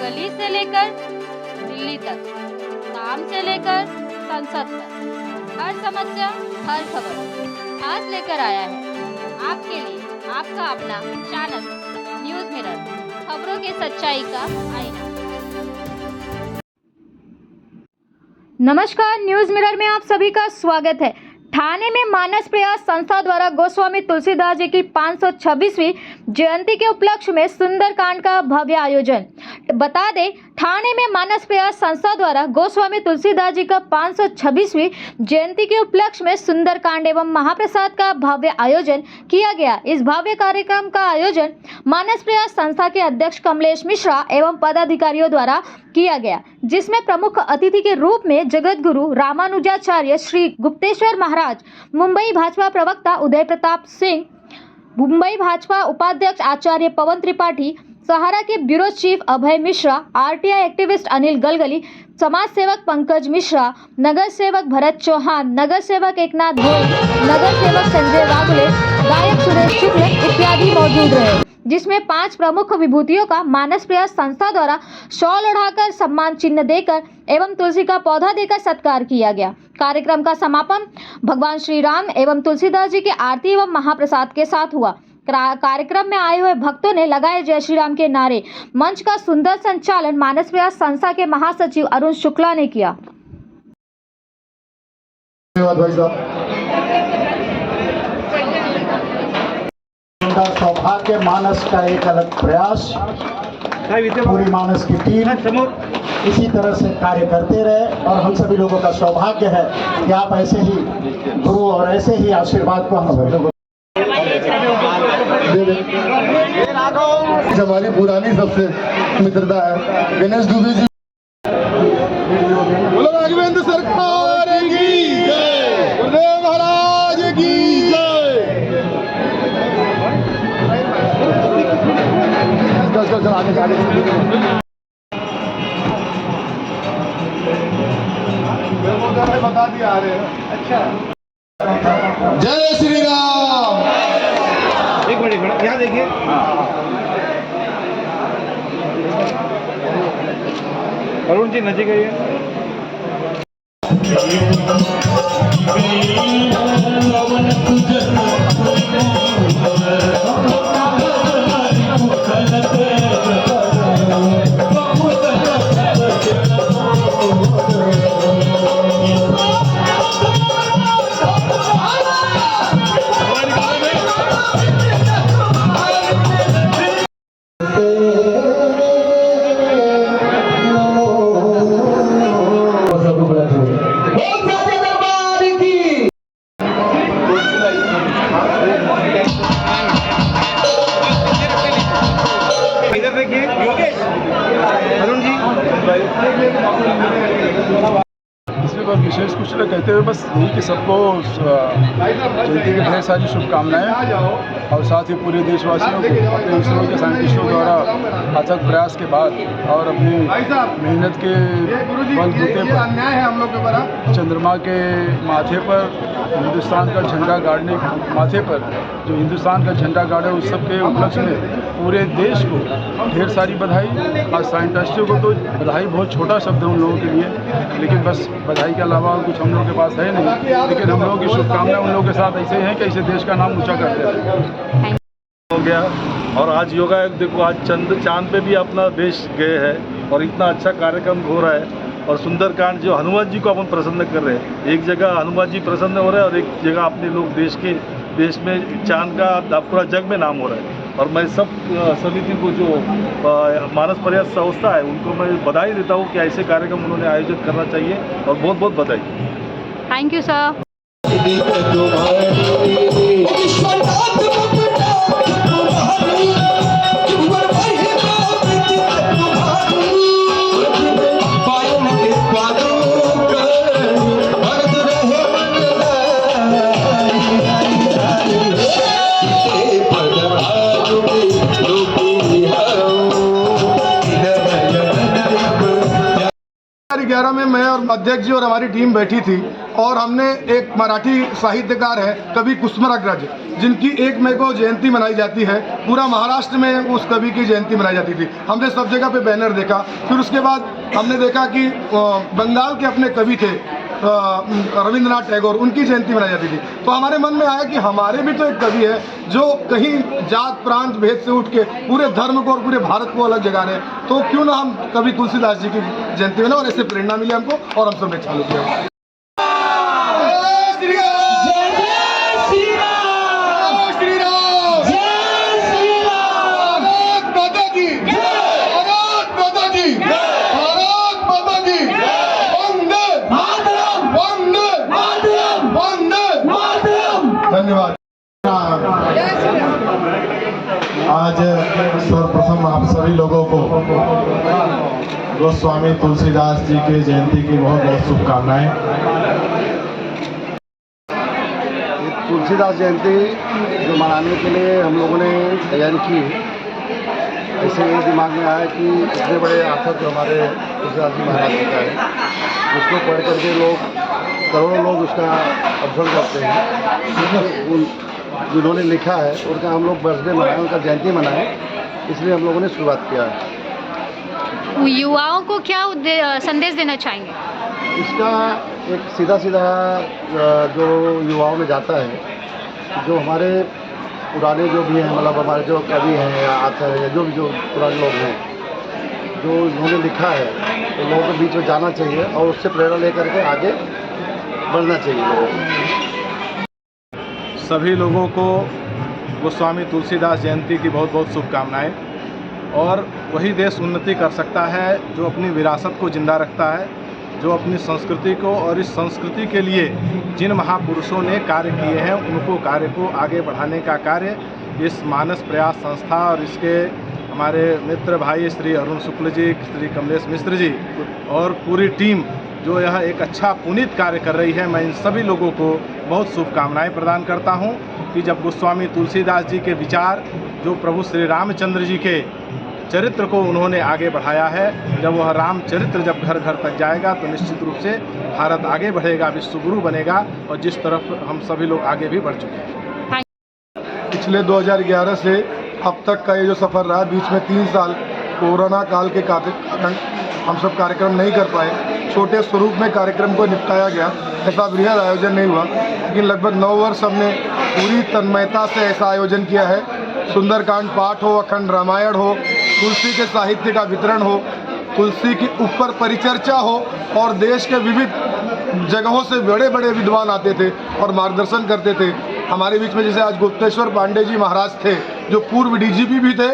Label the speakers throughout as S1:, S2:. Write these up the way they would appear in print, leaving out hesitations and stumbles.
S1: गली से लेकर दिल्ली तक, काम से लेकर संसद तक, हर समस्या हर खबर आज लेकर आया है आपके लिए आपका अपना चैनल न्यूज़ मिरर, खबरों की सच्चाई का आईना। नमस्कार, न्यूज़ मिरर में आप सभी का स्वागत है। ठाणे में मानस प्रयास संस्था द्वारा गोस्वामी तुलसीदास जी की 526वीं जयंती के उपलक्ष्य में सुंदरकांड का भव्य आयोजन। बता दें, ठाणे में मानस प्रयास संस्था द्वारा गोस्वामी तुलसीदास जी का 526वीं जयंती के उपलक्ष्य में सुंदरकांड एवं महाप्रसाद का भव्य आयोजन किया गया। इस भव्य कार्यक्रम का आयोजन मानस प्रयास संस्था के अध्यक्ष कमलेश मिश्रा एवं पदाधिकारियों द्वारा किया गया, जिसमें प्रमुख अतिथि के रूप में जगत गुरु रामानुजाचार्य श्री गुप्तेश्वर महाराज, मुंबई भाजपा प्रवक्ता उदय प्रताप सिंह, मुंबई भाजपा उपाध्यक्ष आचार्य पवन त्रिपाठी, सहारा के ब्यूरो चीफ अभय मिश्रा, आरटीआई एक्टिविस्ट अनिल गलगली, समाज सेवक पंकज मिश्रा, नगर सेवक भरत चौहान, नगर सेवक एकनाथ भोई, नगर सेवक संजय वागले, गायक सुरेश शुक्ल इत्यादि मौजूद रहे, जिसमें 5 प्रमुख विभूतियों का मानस प्रयास संस्था द्वारा शॉल ओढ़ाकर, सम्मान चिन्ह देकर एवं तुलसी का पौधा देकर सत्कार किया गया। कार्यक्रम का समापन भगवान श्री राम एवं तुलसीदास जी की आरती एवं महाप्रसाद के साथ हुआ। कार्यक्रम में आए हुए भक्तों ने लगाए जय श्री राम के नारे। मंच का सुंदर संचालन मानस प्रयास संस्था के महासचिव अरुण शुक्ला ने किया।
S2: सौभाग्य मानस का एक अलग प्रयास, पूरी मानस की टीम इसी तरह से कार्य करते रहे और हम सभी लोगों का सौभाग्य है कि आप ऐसे ही गुरु और ऐसे ही आशीर्वाद को हम सभी लोगों
S3: हमारी पुरानी सबसे मित्रता है। गणेश दुबे जी, बोलो राघवेंद्र सरकार की जय, गुरुदेव महाराज की जय। चल आगे बता दिया। अच्छा, जय श्री राम। एक मिनट यहाँ देखिए, अरुण जी नजीक आइए। इसमें बहुत विशेष कुछ न कहते हुए बस यही कि सबको जयंती की ढेर सारी शुभकामनाएं और साथ ही पूरे देशवासियों को अपने इसरो के साइंटिस्टों द्वारा अथक प्रयास के बाद और अपनी मेहनत के बलबूते पर चंद्रमा के माथे पर हिंदुस्तान का झंडा गाड़ने माथे पर जो हिंदुस्तान का झंडा गाड़े उस सब के उपलक्ष्य में पूरे देश को ढेर सारी बधाई। और साइंटिस्टों को तो बधाई बहुत छोटा शब्द है उन लोगों के लिए, लेकिन बस बधाई के अलावा कुछ हम लोगों के पास है नहीं, लेकिन हम लोगों की शुभकामनाएं उन लोगों के साथ ऐसे हैं कि ऐसे देश का नाम ऊंचा करते हैं।
S4: हो गया और आज योगा देखो, आज चांद पे भी अपना देश गए हैं और इतना अच्छा कार्यक्रम हो रहा है। और सुंदरकांड जो हनुमान जी को अपन प्रसन्न कर रहे हैं, एक जगह हनुमान जी प्रसन्न हो रहे हैं और एक जगह अपने लोग देश में चांद का पूरा जग में नाम हो रहा है। और मैं सब समिति को जो मानस प्रयास संस्था है उनको मैं बधाई देता हूँ कि ऐसे कार्यक्रम उन्होंने आयोजित करना चाहिए और बहुत बहुत बधाई।
S1: Thank you sir.
S3: में मैं और अध्यक्ष जी और हमारी टीम बैठी थी
S5: और हमने एक मराठी साहित्यकार है कवि कुसुमाग्रज, जिनकी 1 मई को जयंती मनाई जाती है। पूरा महाराष्ट्र में उस कवि की जयंती मनाई जाती थी। हमने सब जगह पे बैनर देखा। फिर उसके बाद हमने देखा कि बंगाल के अपने कवि थे रविंद्रनाथ टैगोर, उनकी जयंती मनाई जाती थी। तो हमारे मन में आया कि हमारे भी तो एक कवि है जो कहीं जात प्रांत भेद से उठ के पूरे धर्म को और पूरे भारत को अलग जगा रहे हैं, तो क्यों ना हम कवि तुलसीदास जी की जयंती मनाएं। और ऐसे प्रेरणा मिली हमको और हम सबने चालू किया। धन्यवाद।
S2: आज सर्वप्रथम आप सभी लोगों को गोस्वामी तुलसीदास जी के जयंती की बहुत बहुत शुभकामनाएं।
S6: तुलसीदास जयंती जो मनाने के लिए हम लोगों ने तैयारी की, ऐसे ये दिमाग में आया कि इतने बड़े आथर जो हमारे तुलसीदास जी महाराज जी का है, उसको पढ़ करके लोग करोड़ों लोग उसका अध्ययन करते हैं। जिन्होंने लिखा है उनका हम लोग बर्थडे मनाएं, उनका जयंती मनाएं, इसलिए हम लोगों ने शुरुआत किया है।
S1: युवाओं को क्या संदेश देना चाहेंगे?
S6: इसका एक सीधा जो युवाओं में जाता है, जो हमारे पुराने जो भी हैं, मतलब हमारे जो कवि हैं या आचार्य हैं, जो पुराने लोग हैं, जो इन्होंने लिखा है, तो लोगों के बीच में जाना चाहिए और उससे प्रेरणा लेकर के आगे बढ़ना चाहिए।
S4: सभी लोगों को गोस्वामी तुलसीदास जयंती की बहुत बहुत शुभकामनाएं। और वही देश उन्नति कर सकता है जो अपनी विरासत को जिंदा रखता है, जो अपनी संस्कृति को और इस संस्कृति के लिए जिन महापुरुषों ने कार्य किए हैं उनको कार्य को आगे बढ़ाने का कार्य इस मानस प्रयास संस्था और इसके हमारे मित्र भाई श्री अरुण शुक्ल जी, श्री कमलेश मिश्र जी और पूरी टीम जो यह एक अच्छा पुनीत कार्य कर रही है, मैं इन सभी लोगों को बहुत शुभकामनाएं प्रदान करता हूं कि जब गोस्वामी तुलसीदास जी के विचार जो प्रभु श्री रामचंद्र जी के चरित्र को उन्होंने आगे बढ़ाया है, जब वह रामचरित्र जब घर घर तक जाएगा तो निश्चित रूप से भारत आगे बढ़ेगा, विश्वगुरु बनेगा और जिस तरफ हम सभी लोग आगे भी बढ़ चुके हैं।
S5: पिछले 2011 से अब तक का ये जो सफ़र रहा, बीच में 3 साल कोरोना काल के कारण हम सब कार्यक्रम नहीं कर पाए। छोटे स्वरूप में कार्यक्रम को निपटाया गया, ऐसा बृहद आयोजन नहीं हुआ, लेकिन लगभग 9 वर्ष हमने पूरी तन्मयता से ऐसा आयोजन किया है। सुंदरकांड पाठ हो, अखंड रामायण हो, तुलसी के साहित्य का वितरण हो, तुलसी के ऊपर परिचर्चा हो और देश के विविध जगहों से बड़े बड़े विद्वान आते थे और मार्गदर्शन करते थे। हमारे बीच में जैसे आज गुप्तेश्वर पांडे जी महाराज थे जो पूर्व डीजीपी भी थे,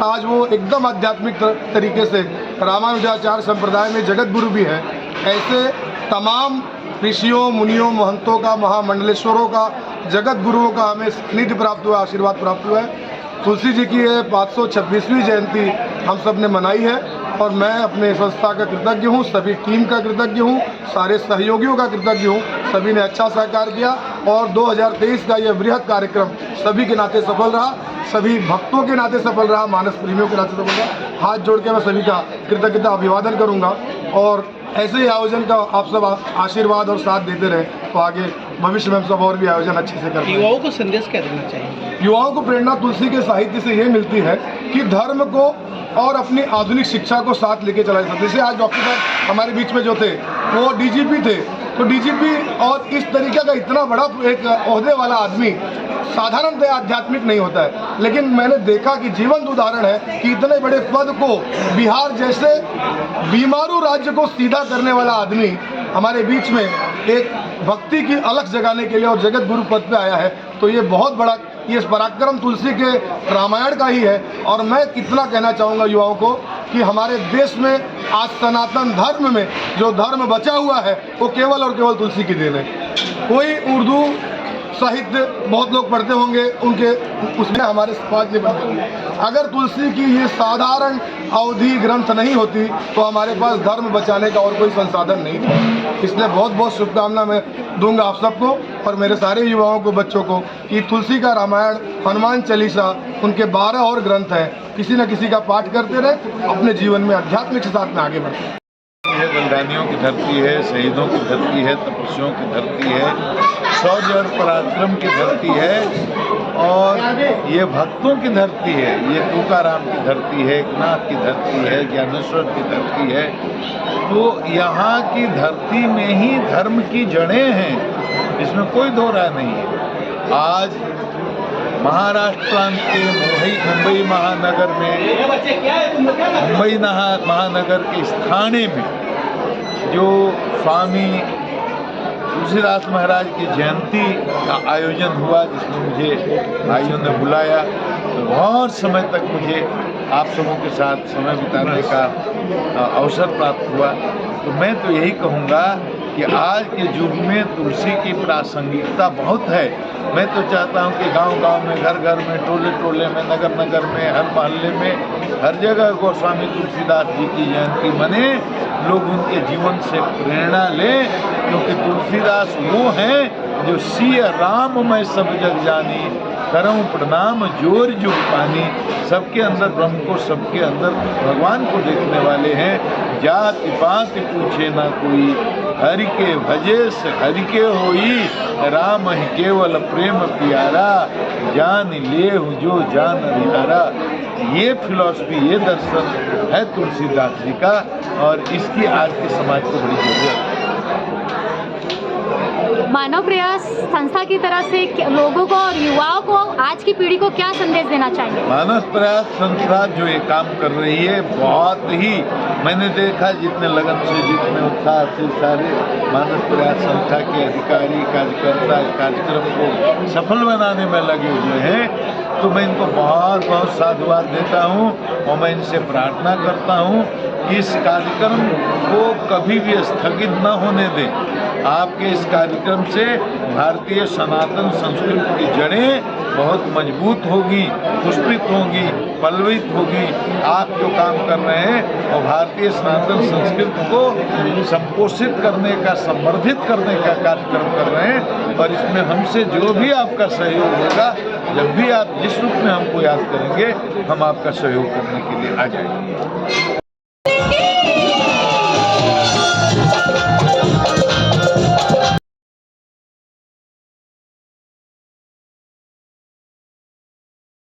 S5: आज वो एकदम आध्यात्मिक तरीके से रामानुजाचार्य संप्रदाय में जगत गुरु भी है। ऐसे तमाम ऋषियों, मुनियों, महंतों का, महामंडलेश्वरों का, जगत गुरुओं का हमें निधि प्राप्त हुआ, आशीर्वाद प्राप्त हुआ है। तुलसी जी की ये 526वीं जयंती हम सब ने मनाई है और मैं अपने संस्था का कृतज्ञ हूँ, सभी टीम का कृतज्ञ हूँ, सारे सहयोगियों का कृतज्ञ हूँ। सभी ने अच्छा सहकार किया और 2023 का यह बृहद कार्यक्रम सभी के नाते सफल रहा, सभी भक्तों के नाते सफल रहा, मानस प्रेमियों के नाते सफल रहा। हाथ जोड़ के मैं सभी का कृतज्ञता अभिवादन करूँगा और ऐसे ही आयोजन का आप सब आशीर्वाद और साथ देते रहे तो आगे भविष्य में हम सब और भी आयोजन अच्छे से करें।
S7: युवाओं को संदेश क्या देना चाहिए?
S5: युवाओं को प्रेरणा तुलसी के साहित्य से ये मिलती है कि धर्म को और अपनी आधुनिक शिक्षा को साथ लेके चला जा सकता है। जैसे आज डॉक्टर साहब हमारे बीच में जो थे वो डीजीपी थे, तो डीजीपी और इस तरीके का इतना बड़ा एक ओहदे वाला आदमी साधारणतः आध्यात्मिक नहीं होता है, लेकिन मैंने देखा कि जीवंत उदाहरण है कि इतने बड़े पद को बिहार जैसे बीमारू राज्य को सीधा करने वाला आदमी हमारे बीच में एक भक्ति की अलख जगाने के लिए और जगत गुरु पद पे आया है। तो ये बहुत बड़ा, ये पराक्रम तुलसी के रामायण का ही है। और मैं कितना कहना चाहूँगा युवाओं को कि हमारे देश में आज सनातन धर्म में जो धर्म बचा हुआ है वो केवल और केवल तुलसी की देन है। कोई उर्दू साहित्य बहुत लोग पढ़ते होंगे, उनके उसमें हमारे समाज में बनते होंगे। अगर तुलसी की ये साधारण अवधि ग्रंथ नहीं होती तो हमारे पास धर्म बचाने का और कोई संसाधन नहीं था। इसलिए बहुत बहुत शुभकामना मैं दूंगा आप सबको और मेरे सारे युवाओं को, बच्चों को कि तुलसी का रामायण, हनुमान चालीसा, उनके 12 और ग्रंथ हैं, किसी न किसी का पाठ करते रहे, अपने जीवन में आध्यात्मिक के साथ में आगे बढ़ते।
S8: है, बलिदानियों की धरती है, शहीदों की धरती है, तपस्वियों की धरती है, शौर्य और पराक्रम की धरती है और ये भक्तों की धरती है। ये तुकाराम की धरती है, एकनाथ की धरती है, ज्ञानेश्वर की धरती है। तो यहाँ की धरती में ही धर्म की जड़ें हैं, इसमें कोई दो राय नहीं है। आज महाराष्ट्र प्रांत के मुंबई महानगर में, महानगर के इस थाने में जो स्वामी तुलसीदास महाराज की जयंती का आयोजन हुआ, जिसमें मुझे भाइयों ने बुलाया, तो बहुत समय तक मुझे आप सबों के साथ समय बिताने का अवसर प्राप्त हुआ। तो मैं तो यही कहूँगा कि आज के युग में तुलसी की प्रासंगिकता बहुत है। मैं तो चाहता हूँ कि गांव-गांव में, घर-घर में, टोले-टोले में, नगर-नगर में, हर मोहल्ले में, हर जगह गोस्वामी तुलसीदास जी की जयंती मने, लोग उनके जीवन से प्रेरणा लें, क्योंकि तुलसीदास वो हैं जो सिय राम मैं सब जग जानी, करऊं प्रणाम जोर जुग पानी। सबके अंदर ब्रह्म को, सबके अंदर भगवान को देखने वाले हैं। जाति पाति पूछे ना कोई, हरि के भजे से हरि के होई, राम ही केवल प्रेम प्यारा, जान ले जो जान निहारा। ये फिलॉसफी, ये दर्शन है तुलसीदास जी का, और इसकी आज के समाज को बड़ी जरूरत है।
S1: मानव प्रयास संस्था की तरफ से लोगों को और युवाओं को, आज की पीढ़ी को क्या संदेश देना चाहिए?
S8: मानव प्रयास संस्था जो ये काम कर रही है, बहुत ही मैंने देखा जितने लगन से, जितने उत्साह से सारे मानव प्रयास संस्था के अधिकारी, कार्यकर्ता कार्यक्रम को सफल बनाने में लगे हुए हैं। तो मैं इनको बहुत बहुत साधुवाद देता हूँ और मैं इनसे प्रार्थना करता हूँ कि इस कार्यक्रम को कभी भी स्थगित न होने दें। आपके इस कार्यक्रम से भारतीय सनातन संस्कृति की जड़ें बहुत मजबूत होगी, पुष्पित होगी, पल्लवित होगी। आप जो काम कर रहे हैं और भारतीय सनातन संस्कृति को संपोषित करने का, संवर्धित करने का कार्यक्रम कर रहे हैं, और इसमें हमसे जो भी आपका सहयोग होगा, जब भी आप जिस रूप में हमको याद करेंगे, हम आपका सहयोग करने के लिए आ जाएंगे।